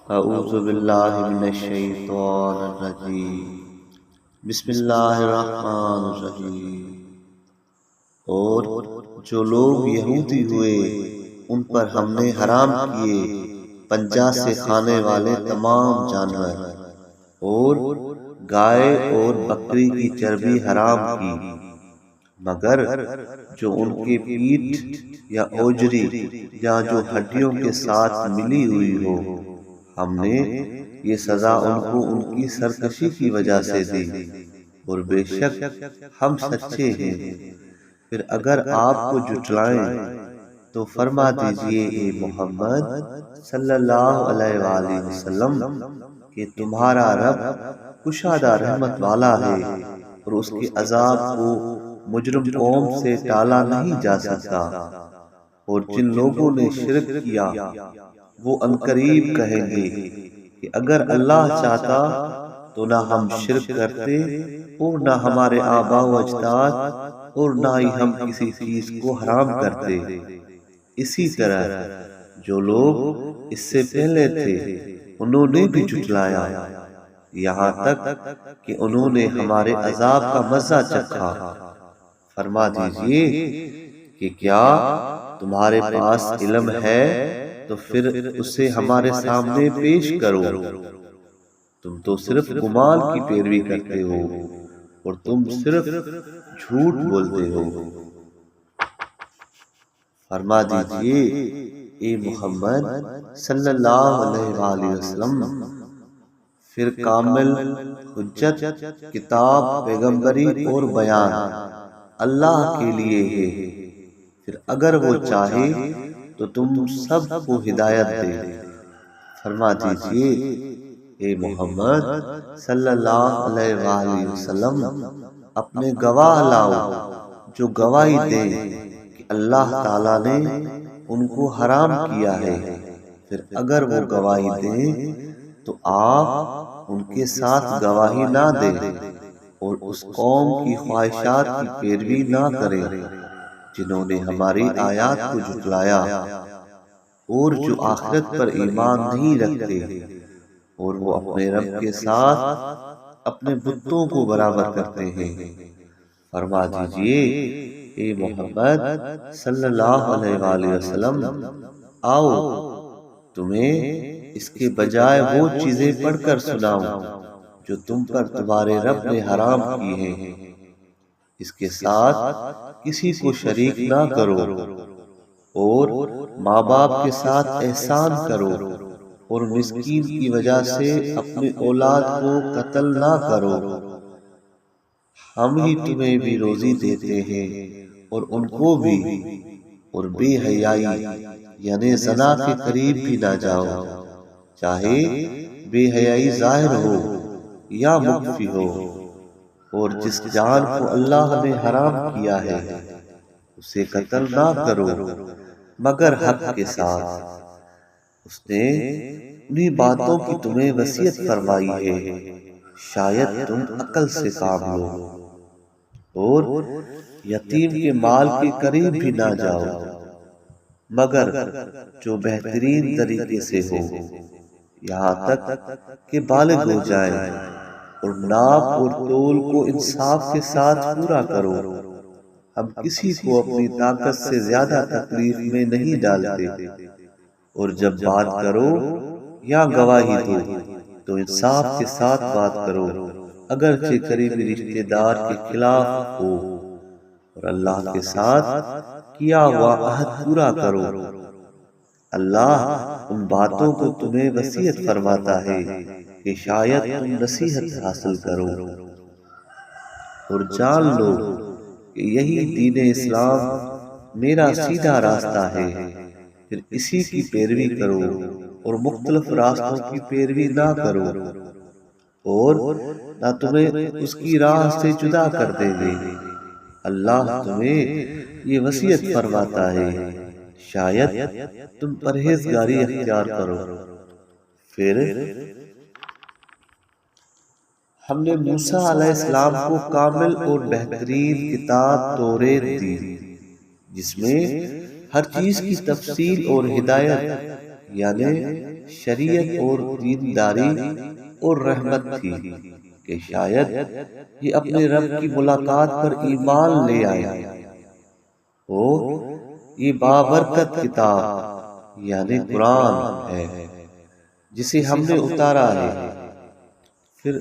اعوذ باللہ من الشیطان الرجیم بسم اللہ الرحمن الرحیم۔ اور جو لوگ یہودی ہوئے ان پر ہم نے حرام کیے پنجہ سے کھانے والے تمام جانور، اور گائے اور بکری کی چربی حرام کی، مگر جو ان کے پیٹھ یا اوجری یا جو ہڈیوں کے ساتھ ملی ہوئی ہو، ہم نے یہ سزا ان کو ان کی سرکشی کی وجہ سے دی، اور بے شک ہم سچے ہیں۔ پھر اگر آپ کو جھٹلائیں تو فرما دیجئے اے محمد صلی اللہ علیہ وآلہ وسلم کہ تمہارا رب کشادہ رحمت والا ہے، اور اس کے عذاب کو مجرم قوم سے ٹالا نہیں جا سکتا۔ اور جن لوگوں نے شرک کیا وہ عنقریب کہیں گے کہ اگر اللہ چاہتا تو نہ ہم شرک کرتے اور نہ ہمارے آباء و اجداد، اور نہ ہی ہم کسی چیز کو حرام کرتے۔ اسی طرح جو لوگ اس سے پہلے تھے انہوں نے بھی جھٹلایا، یہاں تک کہ انہوں نے ہمارے عذاب کا مزہ چکھا۔ فرما دیجئے کہ کیا تمہارے پاس علم ہے تو پھر اسے ہمارے سامنے پیش کرو، تم تو صرف گمان کی پیروی کرتے ہو اور تم صرف جھوٹ بولتے ہو۔ فرما دیجئے اے محمد صلی اللہ علیہ وآلہ وسلم، پھر کامل حجت، کتاب، پیغمبری اور بیان اللہ کے لیے ہے، پھر اگر وہ چاہے تو تم سب کو ہدایت دے۔ فرما دیجئے اے محمد صلی اللہ علیہ وآلہ وسلم، اپنے گواہ لاؤ جو گواہی دیں کہ اللہ تعالیٰ نے ان کو حرام کیا ہے، پھر اگر وہ گواہی دیں تو آپ ان کے ساتھ گواہی نہ دیں، اور اس قوم کی خواہشات کی پیروی نہ کریں جنہوں نے ہماری آیات کو جھٹلایا، اور جو آخرت پر ایمان نہیں رکھتے، اور وہ اپنے رب کے ساتھ اپنے بتوں کو برابر کرتے ہیں۔ فرما دیجئے اے محمد صلی اللہ علیہ وآلہ وسلم، آؤ تمہیں اس کے بجائے وہ چیزیں پڑھ کر سناؤں جو تم پر تمہارے رب نے حرام کی ہیں۔ اس کے ساتھ کسی کو شریک نہ کرو، اور ماں باپ کے ساتھ احسان کرو، اور مسکین کی وجہ سے اپنی اولاد کو قتل نہ کرو۔ ہم ہی تمہیں بھی روزی دیتے ہیں اور ان کو بھی، اور بے حیائی یعنی زنا کے قریب بھی نہ جاؤ، چاہے بے حیائی ظاہر ہو یا مخفی ہو۔ اور جس جان کو اللہ نے حرام کیا ہے اسے قتل نہ کرو مگر حق کے ساتھ۔ اس نے انہی باتوں کی تمہیں وصیت فرمائی ہے، شاید تم عقل سے کام لو۔ اور یتیم کے مال کے قریب بھی نہ جاؤ مگر جو بہترین طریقے سے ہو، یہاں تک کہ بالغ ہو جائیں، اور ناپ اور تول کو انصاف کے ساتھ پورا کرو۔ ہم کسی کو اپنی طاقت سے زیادہ تکلیف میں نہیں ڈالتے، اور جب بات کرو یا گواہی دو تو انصاف کے ساتھ بات کرو، اگرچہ قریبی رشتہ دار کے خلاف ہو، اور اللہ کے ساتھ کیا ہوا عہد پورا کرو۔ اللہ ان باتوں کو تمہیں وصیت فرماتا ہے کہ شاید تم نصیحت حاصل کرو۔ اور جان لو کہ یہی دین اسلام میرا سیدھا راستہ ہے، پھر اسی کی پیروی کرو اور مختلف راستوں کی پیروی نہ کرو، اور نہ تمہیں اس کی راہ سے جدا کر دیں گے۔ اللہ تمہیں یہ وصیت فرماتا ہے، شاید تم پرہیزگاری اختیار کرو۔ پھر ہم نے موسیٰ علیہ السلام کو کامل اور بہترین کتاب توریت دی، جس میں ہر چیز کی تفصیل اور ہدایت یعنی شریعت اور دینداری اور رحمت تھی کہ شاید یہ اپنے رب کی ملاقات پر ایمان لے آئے۔ یہ بابرکت کتاب یعنی قرآن ہے جسے ہم نے اتارا ہے، پھر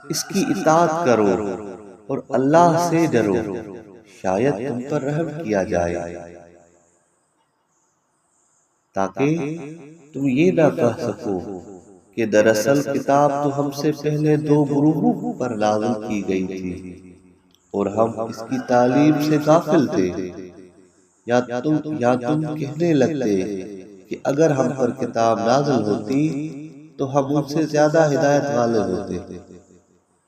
اس کی اطاعت کرو اور اللہ سے ڈرو، شاید تم پر رحم کیا جائے، تاکہ تم یہ نہ کہہ سکو کہ دراصل کتاب تو ہم سے پہلے 2 گروہوں پر نازل کی گئی تھی اور ہم اس کی تعلیم سے غافل تھے، یا تم کہنے لگتے کہ اگر ہم پر کتاب نازل ہوتی تو ہم ان سے زیادہ ہدایت والے ہوتے۔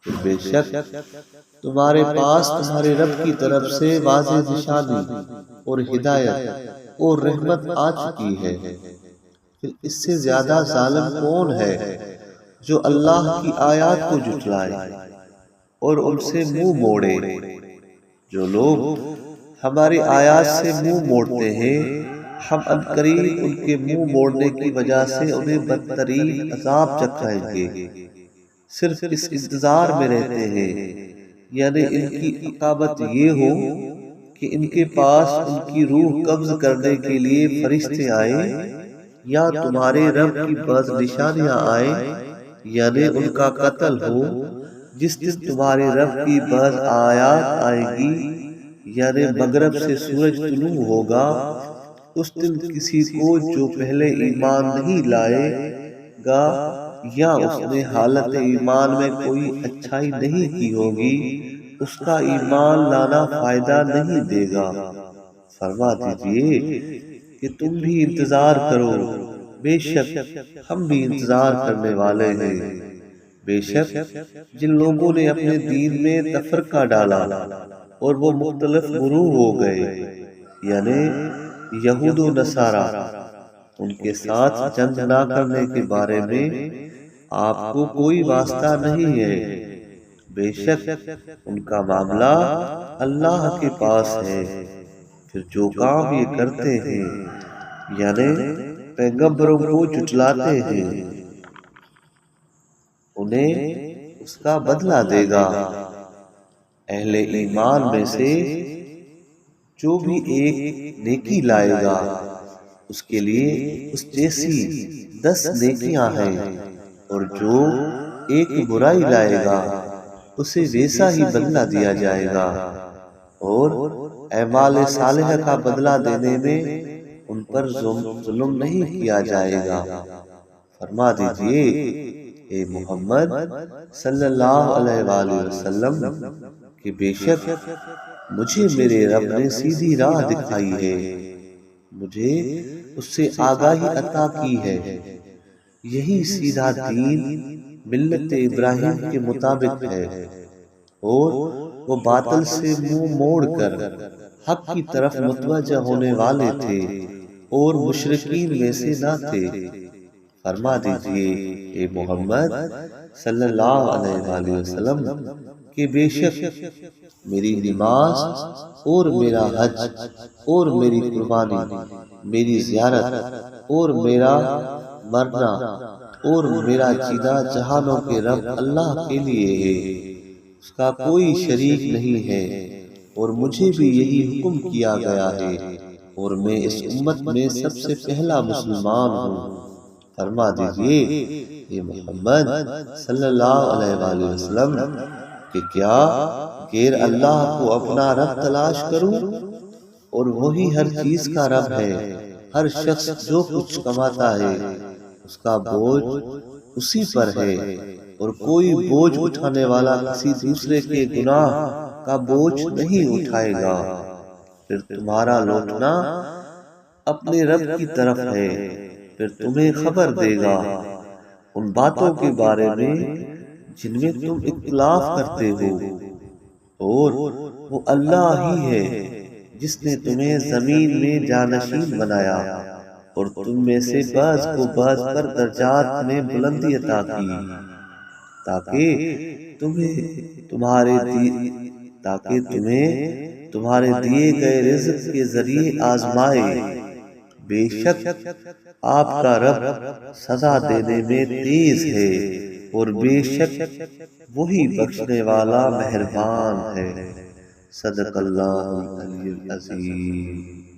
بے شک تمہارے پاس تمہارے رب کی طرف سے واضح نشانی اور ہدایت اور رحمت آ چکی ہے، پھر اس سے زیادہ ظالم کون ہے جو اللہ کی آیات کو جھٹلائے اور ان سے منہ موڑے۔ جو لوگ ہماری آیات سے منہ موڑتے ہیں، ہم عنقریب ان کے منہ موڑنے کی وجہ سے انہیں بدترین عذاب چکھائیں گے۔ صرف اس انتظار میں رہتے ہیں، یعنی ان کی عاقبت یہ ہو کہ ان کے پاس ان کی روح قبض کرنے کے لیے فرشتے آئیں، یا تمہارے رب کی بعض نشانیاں آئیں، یعنی ان کا قتل ہو۔ جس دن تمہارے رب کی بعض آیات آئیں گی، یعنی مغرب سے سورج طلوع ہوگا، اس دن کسی کو جو پہلے ایمان نہیں لائے گا یا اس نے حالت ایمان میں کوئی اچھائی نہیں کی ہوگی، اس کا ایمان لانا فائدہ نہیں دے گا۔ فرما دیجئے کہ تم بھی انتظار کرو، بے شک ہم بھی انتظار کرنے والے ہیں۔ بے شک جن لوگوں نے اپنے دین میں تفرقہ ڈالا اور وہ مختلف گروہ ہو گئے، یعنی یہود و نصارا، ان کے ساتھ جنگ نہ کرنے کے بارے میں آپ کو کوئی واسطہ نہیں ہے۔ بے شک ان کا معاملہ اللہ کے پاس ہے۔ پھر جو کام یہ کرتے ہیں، یعنی پیغمبروں کو جھٹلاتے ہیں، انہیں اس کا بدلہ دے گا۔ اہل ایمان میں سے جو بھی ایک نیکی لائے گا، اس کے لیے اس جیسی 10 نیکیاں ہیں، اور جو ایک برائی لائے گا اسے ویسا ہی بدلہ دیا جائے گا، اور اعمال صالحہ کا بدلہ دینے میں ان پر ظلم نہیں کیا جائے گا۔ فرما دیجئے اے محمد صلی اللہ علیہ وآلہ وسلم کہ بے شک مجھے میرے رب نے سیدھی راہ دکھائی ہے، مجھے اس سے آگاہی عطا کی ہے، یہی سیدھا دین ملت ابراہیم کے مطابق ہے، اور وہ باطل سے منہ موڑ کر حق کی طرف متوجہ ہونے والے تھے اور مشرکین میں سے نہ تھے۔ فرما دیجئے اے محمد صلی اللہ علیہ وآلہ وسلم کہ بے شک میری نماز اور میرا حج اور میری قربانی، میری زیارت اور میرا مرنا اور میرا جینا جہانوں کے رب اللہ کے لیے ہے، اس کا کوئی شریک نہیں ہے، اور مجھے بھی یہی حکم کیا گیا ہے، اور میں اس امت میں سب سے پہلا مسلمان ہوں۔ فرما دیجئے اے محمد صلی اللہ علیہ وآلہ وسلم کہ کیا غیر اللہ کو اپنا رب تلاش کروں، اور وہی ہر چیز کا رب ہے۔ ہر شخص جو کچھ کماتا ہے اس کا بوجھ اسی پر ہے، اور کوئی بوجھ اٹھانے والا کسی دوسرے کے گناہ کا بوجھ نہیں اٹھائے گا۔ پھر تمہارا لوٹنا اپنے رب کی طرف ہے، پھر تمہیں خبر دے گا ان باتوں کے بارے میں جن میں تم اختلاف کرتے ہو، اور وہ اللہ ہی ہے جس نے تمہیں زمین میں جانشین بنایا اور تم میں سے بعض کو بعض پر درجات میں بلندی عطا کی، تاکہ تمہیں تمہارے دیے گئے رزق کے ذریعے آزمائے۔ بے شک آپ کا رب سزا دینے میں تیز ہے اور بے شک وہی بخشنے والا مہربان ہے۔ صدق اللہ العلی العظیم۔